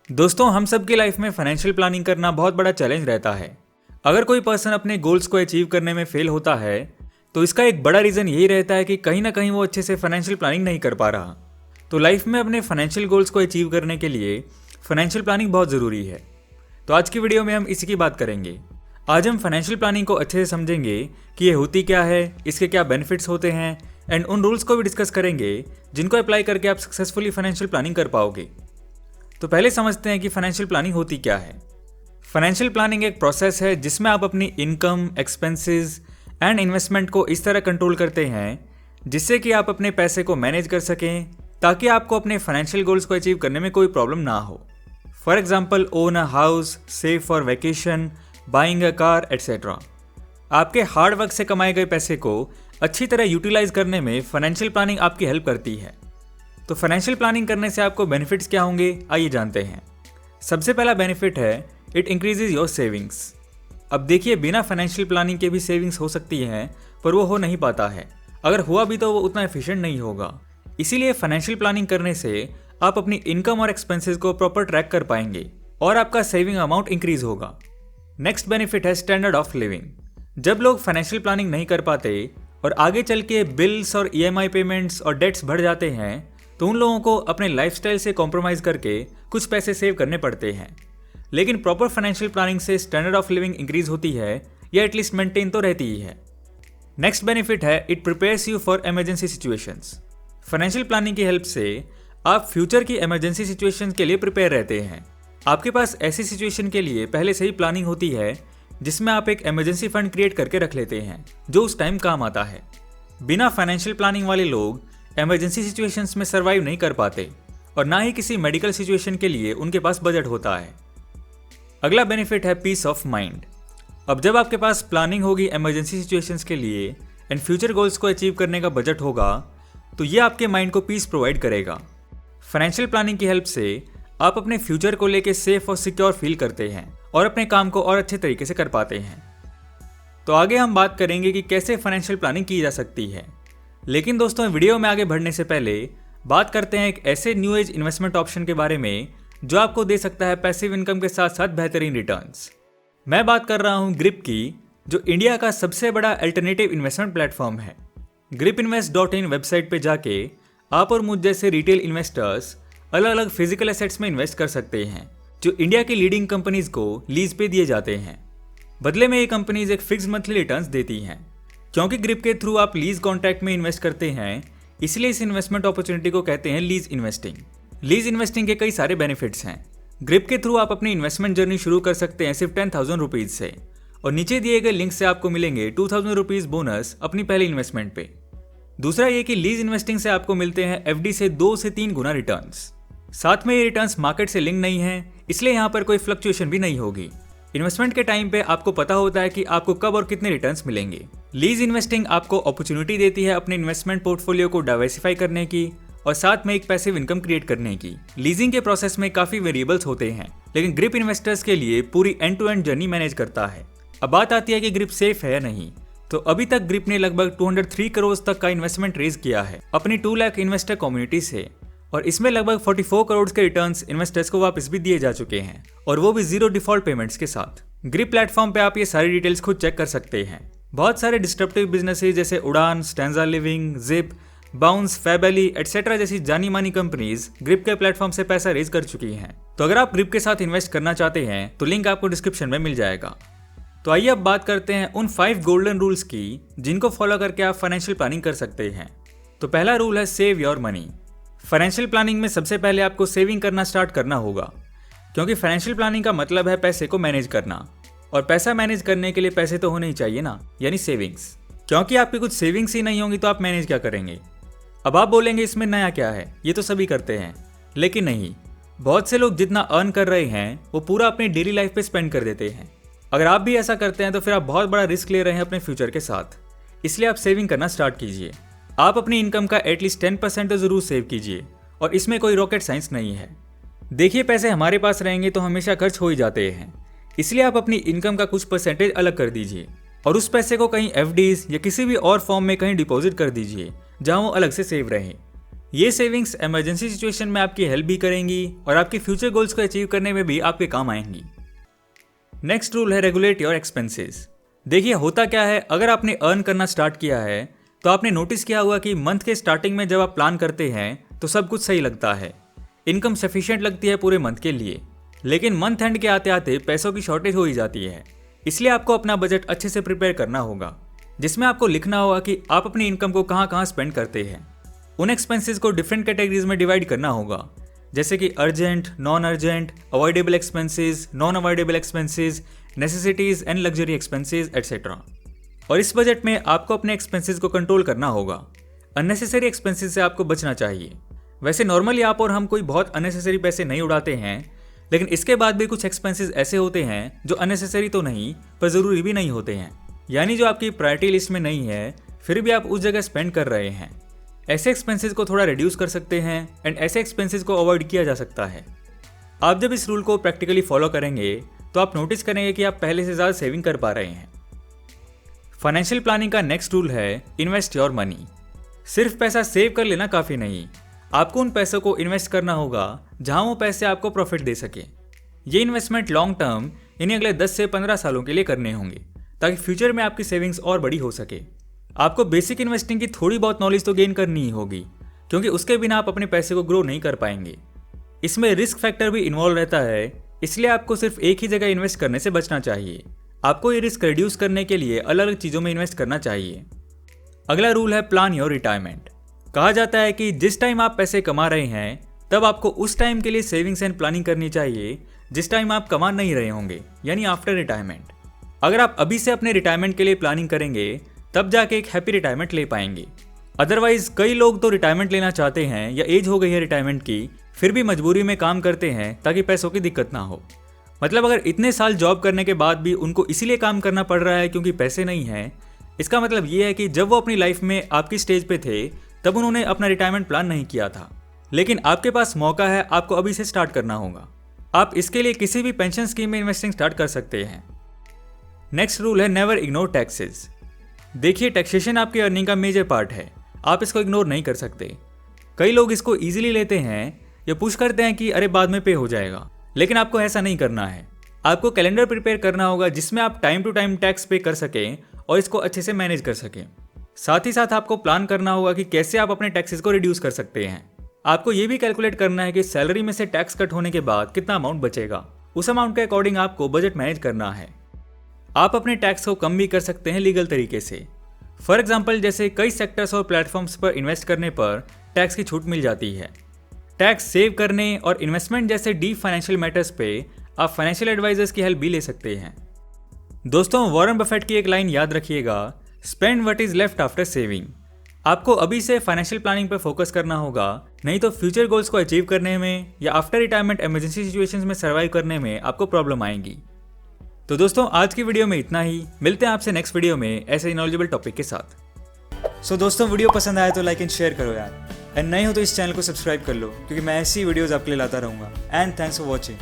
दोस्तों, हम सब की लाइफ में फाइनेंशियल प्लानिंग करना बहुत बड़ा चैलेंज रहता है। अगर कोई पर्सन अपने गोल्स को अचीव करने में फेल होता है तो इसका एक बड़ा रीज़न यही रहता है कि कहीं ना कहीं वो अच्छे से फाइनेंशियल प्लानिंग नहीं कर पा रहा। तो लाइफ में अपने फाइनेंशियल गोल्स को अचीव करने के लिए फाइनेंशियल प्लानिंग बहुत ज़रूरी है। तो आज की वीडियो में हम इसी की बात करेंगे। आज हम फाइनेंशियल प्लानिंग को अच्छे से समझेंगे कि ये होती क्या है, इसके क्या बेनिफिट्स होते हैं एंड उन रूल्स को भी डिस्कस करेंगे जिनको अप्लाई करके आप सक्सेसफुली फाइनेंशियल प्लानिंग कर पाओगे। तो पहले समझते हैं कि फाइनेंशियल प्लानिंग होती क्या है। फाइनेंशियल प्लानिंग एक प्रोसेस है जिसमें आप अपनी इनकम, एक्सपेंसेस एंड इन्वेस्टमेंट को इस तरह कंट्रोल करते हैं जिससे कि आप अपने पैसे को मैनेज कर सकें ताकि आपको अपने फाइनेंशियल गोल्स को अचीव करने में कोई प्रॉब्लम ना हो। For example, own a house, save for vacation, buying a car etcetera. आपके हार्ड वर्क से कमाए गए पैसे को अच्छी तरह यूटिलाइज करने में फाइनेंशियल प्लानिंग आपकी हेल्प करती है। तो फाइनेंशियल प्लानिंग करने से आपको बेनिफिट्स क्या होंगे, आइए जानते हैं। सबसे पहला बेनिफिट है इट इंक्रीजेज योर सेविंग्स। अब देखिए, बिना फाइनेंशियल प्लानिंग के भी सेविंग्स हो सकती हैं, पर वो हो नहीं पाता है। अगर हुआ भी तो वो उतना एफिशिएंट नहीं होगा। इसीलिए फाइनेंशियल प्लानिंग करने से आप अपनी इनकम और एक्सपेंसेस को प्रॉपर ट्रैक कर पाएंगे और आपका सेविंग अमाउंट इंक्रीज होगा। नेक्स्ट बेनिफिट है स्टैंडर्ड ऑफ लिविंग। जब लोग फाइनेंशियल प्लानिंग नहीं कर पाते और आगे चल के बिल्स और EMI पेमेंट्स और डेट्स बढ़ जाते हैं तो उन लोगों को अपने लाइफस्टाइल से कॉम्प्रोमाइज करके कुछ पैसे सेव करने पड़ते हैं। लेकिन प्रॉपर फाइनेंशियल प्लानिंग से स्टैंडर्ड ऑफ लिविंग इंक्रीज होती है या एटलीस्ट मेंटेन तो रहती ही है। नेक्स्ट बेनिफिट है it prepares you for emergency situations. Financial planning की हेल्प से आप फ्यूचर की इमरजेंसी सिचुएशंस के लिए प्रिपेयर रहते हैं। आपके पास ऐसी सिचुएशन के लिए पहले से ही प्लानिंग होती है जिसमें आप एक इमरजेंसी फंड क्रिएट करके रख लेते हैं जो उस टाइम काम आता है। बिना फाइनेंशियल प्लानिंग वाले लोग इमरजेंसी सिचुएशंस में सर्वाइव नहीं कर पाते और ना ही किसी मेडिकल सिचुएशन के लिए उनके पास बजट होता है। अगला बेनिफिट है पीस ऑफ माइंड। अब जब आपके पास प्लानिंग होगी इमरजेंसी सिचुएशंस के लिए एंड फ्यूचर गोल्स को अचीव करने का बजट होगा तो ये आपके माइंड को पीस प्रोवाइड करेगा। फाइनेंशियल प्लानिंग की हेल्प से आप अपने फ्यूचर को लेकर सेफ और सिक्योर फील करते हैं और अपने काम को और अच्छे तरीके से कर पाते हैं। तो आगे हम बात करेंगे कि कैसे फाइनेंशियल प्लानिंग की जा सकती है। लेकिन दोस्तों, वीडियो में आगे बढ़ने से पहले बात करते हैं एक ऐसे न्यू एज इन्वेस्टमेंट ऑप्शन के बारे में जो आपको दे सकता है पैसिव इनकम के साथ साथ बेहतरीन रिटर्न्स। मैं बात कर रहा हूं ग्रिप की, जो इंडिया का सबसे बड़ा अल्टरनेटिव इन्वेस्टमेंट प्लेटफॉर्म है। gripinvest.in वेबसाइट पे जाके आप और मुझ जैसे रिटेल इन्वेस्टर्स अलग अलग फिजिकल एसेट्स में इन्वेस्ट कर सकते हैं जो इंडिया की लीडिंग कंपनीज को लीज पे दिए जाते हैं। बदले में ये कंपनीज एक फिक्स मंथली रिटर्न्स देती हैं। क्योंकि ग्रिप के थ्रू आप लीज कॉन्ट्रैक्ट में इन्वेस्ट करते हैं, इसलिए इस इन्वेस्टमेंट अपॉर्चुनिटी को कहते हैं लीज इन्वेस्टिंग। लीज इन्वेस्टिंग के कई सारे बेनिफिट्स हैं। ग्रिप के थ्रू आप अपनी इन्वेस्टमेंट जर्नी शुरू कर सकते हैं सिर्फ 10,000 रुपीज से, और नीचे दिए गए लिंक से आपको मिलेंगे 2,000 रुपीज बोनस अपनी पहली इन्वेस्टमेंट पे। दूसरा ये कि लीज इन्वेस्टिंग से आपको मिलते हैं FD से 2 से 3 गुना रिटर्न्स। साथ में ये रिटर्न्स मार्केट से लिंक नहीं है, इसलिए यहाँ पर कोई फ्लक्चुएशन भी नहीं होगी। इन्वेस्टमेंट के टाइम पे आपको पता होता है कि आपको कब और कितने रिटर्न्स मिलेंगे। लीज इन्वेस्टिंग आपको अपॉर्चुनिटी देती है अपने इन्वेस्टमेंट पोर्टफोलियो को डाइवर्सिफाई करने की और साथ में एक पैसिव इनकम क्रिएट करने की। लीजिंग के प्रोसेस में काफी वेरिएबल्स होते हैं, लेकिन ग्रिप इन्वेस्टर्स के लिए पूरी end to end journey manage करता है। अब बात आती है कि ग्रिप सेफ है या नहीं। तो अभी तक ग्रिप ने लगभग 203 करोड़ तक का इन्वेस्टमेंट रेज किया है अपनी 2 लाख इन्वेस्टर कम्युनिटी से, और इसमें लगभग 44 करोड़ के रिटर्न्स इन्वेस्टर्स को वापस भी दिए जा चुके हैं, और वो भी 0 डिफॉल्ट पेमेंट्स के साथ। ग्रिप प्लेटफॉर्म पे आप ये सारी डिटेल्स खुद चेक कर सकते हैं। बहुत सारे डिस्ट्रप्टिव बिजनेसेस जैसे Udaan, Stanza Living, Zypp, Bounce, फैबली एटसेट्रा जैसी जानी मानी कंपनीज ग्रिप के प्लेटफॉर्म से पैसा रेज कर चुकी हैं। तो अगर आप ग्रिप के साथ इन्वेस्ट करना चाहते हैं तो लिंक आपको डिस्क्रिप्शन में मिल जाएगा। तो आइए अब बात करते हैं उन 5 गोल्डन रूल्स की जिनको फॉलो करके आप फाइनेंशियल प्लानिंग कर सकते हैं। तो पहला रूल है save your money. Financial planning में सबसे पहले आपको सेविंग करना स्टार्ट करना होगा, क्योंकि फाइनेंशियल प्लानिंग का मतलब है पैसे को मैनेज करना, और पैसा मैनेज करने के लिए पैसे तो होने ही चाहिए ना, यानी सेविंग्स। क्योंकि आपकी कुछ सेविंग्स ही नहीं होंगी तो आप मैनेज क्या करेंगे। अब आप बोलेंगे इसमें नया क्या है, ये तो सभी करते हैं। लेकिन नहीं, बहुत से लोग जितना अर्न कर रहे हैं वो पूरा अपनी डेली लाइफ पे स्पेंड कर देते हैं। अगर आप भी ऐसा करते हैं तो फिर आप बहुत बड़ा रिस्क ले रहे हैं अपने फ्यूचर के साथ। इसलिए आप सेविंग करना स्टार्ट कीजिए। आप अपनी इनकम का एटलीस्ट 10% तो जरूर सेव कीजिए, और इसमें कोई रॉकेट साइंस नहीं है। देखिए, पैसे हमारे पास रहेंगे तो हमेशा खर्च हो ही जाते हैं, इसलिए आप अपनी इनकम का कुछ परसेंटेज अलग कर दीजिए और उस पैसे को कहीं FDs या किसी भी और फॉर्म में कहीं डिपॉजिट कर दीजिए जहां वो अलग से सेव रहे। ये सेविंग्स इमरजेंसी सिचुएशन में आपकी हेल्प भी करेंगी और आपके फ्यूचर गोल्स को अचीव करने में भी आपके काम आएंगी। नेक्स्ट रूल है रेगुलेट योर एक्सपेंसेस। देखिए होता क्या है, अगर आपने अर्न करना स्टार्ट किया है तो आपने नोटिस किया होगा कि मंथ के स्टार्टिंग में जब आप प्लान करते हैं तो सब कुछ सही लगता है, इनकम सफिशिएंट लगती है पूरे मंथ के लिए। लेकिन मंथ एंड के आते आते पैसों की शॉर्टेज हो ही जाती है। इसलिए आपको अपना बजट अच्छे से प्रिपेयर करना होगा, जिसमें आपको लिखना होगा कि आप अपनी इनकम को कहाँ कहाँ स्पेंड करते हैं। उन एक्सपेंसेस को डिफरेंट कैटेगरीज में डिवाइड करना होगा, जैसे कि urgent, non urgent, avoidable expenses, non avoidable expenses, necessities and luxury expenses etcetera. और इस बजट में आपको अपने एक्सपेंसेस को कंट्रोल करना होगा। अननेसेसरी एक्सपेंसेस से आपको बचना चाहिए। वैसे नॉर्मली आप और हम कोई बहुत अननेसेसरी पैसे नहीं उड़ाते हैं, लेकिन इसके बाद भी कुछ एक्सपेंसेस ऐसे होते हैं जो अननेसेसरी तो नहीं पर ज़रूरी भी नहीं होते हैं, यानी जो आपकी प्रायोरिटी लिस्ट में नहीं है फिर भी आप उस जगह स्पेंड कर रहे हैं। ऐसे एक्सपेंसेस को थोड़ा रिड्यूस कर सकते हैं एंड ऐसे एक्सपेंसेस को अवॉइड किया जा सकता है। आप जब इस रूल को प्रैक्टिकली फॉलो करेंगे तो आप नोटिस करेंगे कि आप पहले से ज़्यादा सेविंग कर पा रहे हैं। फाइनेंशियल प्लानिंग का नेक्स्ट रूल है इन्वेस्ट योर मनी। सिर्फ पैसा सेव कर लेना काफ़ी नहीं, आपको उन पैसों को इन्वेस्ट करना होगा जहां वो पैसे आपको प्रॉफिट दे सके। ये इन्वेस्टमेंट लॉन्ग टर्म यानी अगले 10 से 15 सालों के लिए करने होंगे, ताकि फ्यूचर में आपकी सेविंग्स और बड़ी हो सके। आपको बेसिक इन्वेस्टिंग की थोड़ी बहुत नॉलेज तो गेन करनी ही होगी, क्योंकि उसके बिना आप अपने पैसे को ग्रो नहीं कर पाएंगे। इसमें रिस्क फैक्टर भी इन्वॉल्व रहता है, इसलिए आपको सिर्फ एक ही जगह इन्वेस्ट करने से बचना चाहिए। आपको ये रिस्क रिड्यूस करने के लिए अलग अलग चीज़ों में इन्वेस्ट करना चाहिए। अगला रूल है प्लान योर रिटायरमेंट। कहा जाता है कि जिस टाइम आप पैसे कमा रहे हैं तब आपको उस टाइम के लिए सेविंग्स एंड प्लानिंग करनी चाहिए जिस टाइम आप कमा नहीं रहे होंगे, यानी आफ्टर रिटायरमेंट। अगर आप अभी से अपने रिटायरमेंट के लिए प्लानिंग करेंगे तब जाके एक हैप्पी रिटायरमेंट ले पाएंगे। अदरवाइज कई लोग तो रिटायरमेंट लेना चाहते हैं या एज हो गई है रिटायरमेंट की, फिर भी मजबूरी में काम करते हैं ताकि पैसों की दिक्कत ना हो। मतलब अगर इतने साल जॉब करने के बाद भी उनको इसीलिए काम करना पड़ रहा है क्योंकि पैसे नहीं हैं, इसका मतलब ये है कि जब वो अपनी लाइफ में आपकी स्टेज पे थे तब उन्होंने अपना रिटायरमेंट प्लान नहीं किया था। लेकिन आपके पास मौका है, आपको अभी से स्टार्ट करना होगा। आप इसके लिए किसी भी पेंशन स्कीम में इन्वेस्टिंग स्टार्ट कर सकते हैं। नेक्स्ट रूल है नेवर इग्नोर टैक्सेस। देखिए टैक्सेशन आपकी अर्निंग का मेजर पार्ट है, आप इसको इग्नोर नहीं कर सकते। कई लोग इसको ईजिली लेते हैं या पुश करते हैं कि अरे बाद में पे हो जाएगा, लेकिन आपको ऐसा नहीं करना है। आपको कैलेंडर प्रिपेयर करना होगा जिसमें आप टाइम टू टाइम टैक्स पे कर सकें और इसको अच्छे से मैनेज कर सकें। साथ ही साथ आपको प्लान करना होगा कि कैसे आप अपने टैक्सेस को रिड्यूस कर सकते हैं। आपको ये भी कैलकुलेट करना है कि सैलरी में से टैक्स कट होने के बाद कितना अमाउंट बचेगा, उस अमाउंट के अकॉर्डिंग आपको बजट मैनेज करना है। आप अपने टैक्स को कम भी कर सकते हैं लीगल तरीके से। फॉर एग्जाम्पल जैसे कई सेक्टर्स और प्लेटफॉर्म्स पर इन्वेस्ट करने पर टैक्स की छूट मिल जाती है। टैक्स सेव करने और इन्वेस्टमेंट जैसे डीप फाइनेंशियल मैटर्स पे आप फाइनेंशियल एडवाइजर्स की हेल्प भी ले सकते हैं। दोस्तों वॉरेन बफेट की एक लाइन याद रखिएगा, spend what is left after saving. आपको अभी से फाइनेंशियल प्लानिंग पर फोकस करना होगा, नहीं तो फ्यूचर गोल्स को अचीव करने में या आफ्टर रिटायरमेंट इमरजेंसी सिचुएशंस में सर्वाइव करने में आपको प्रॉब्लम आएंगी। तो दोस्तों आज की वीडियो में इतना ही, मिलते हैं आपसे नेक्स्ट वीडियो में ऐसे नॉलेजेबल टॉपिक के साथ। सो दोस्तों वीडियो पसंद आया तो लाइक एंड शेयर करो यार, एंड नए हो तो इस चैनल को सब्सक्राइब कर लो, क्योंकि मैं ऐसी वीडियोस आपके लिए लाता रहूँगा। And thanks for watching.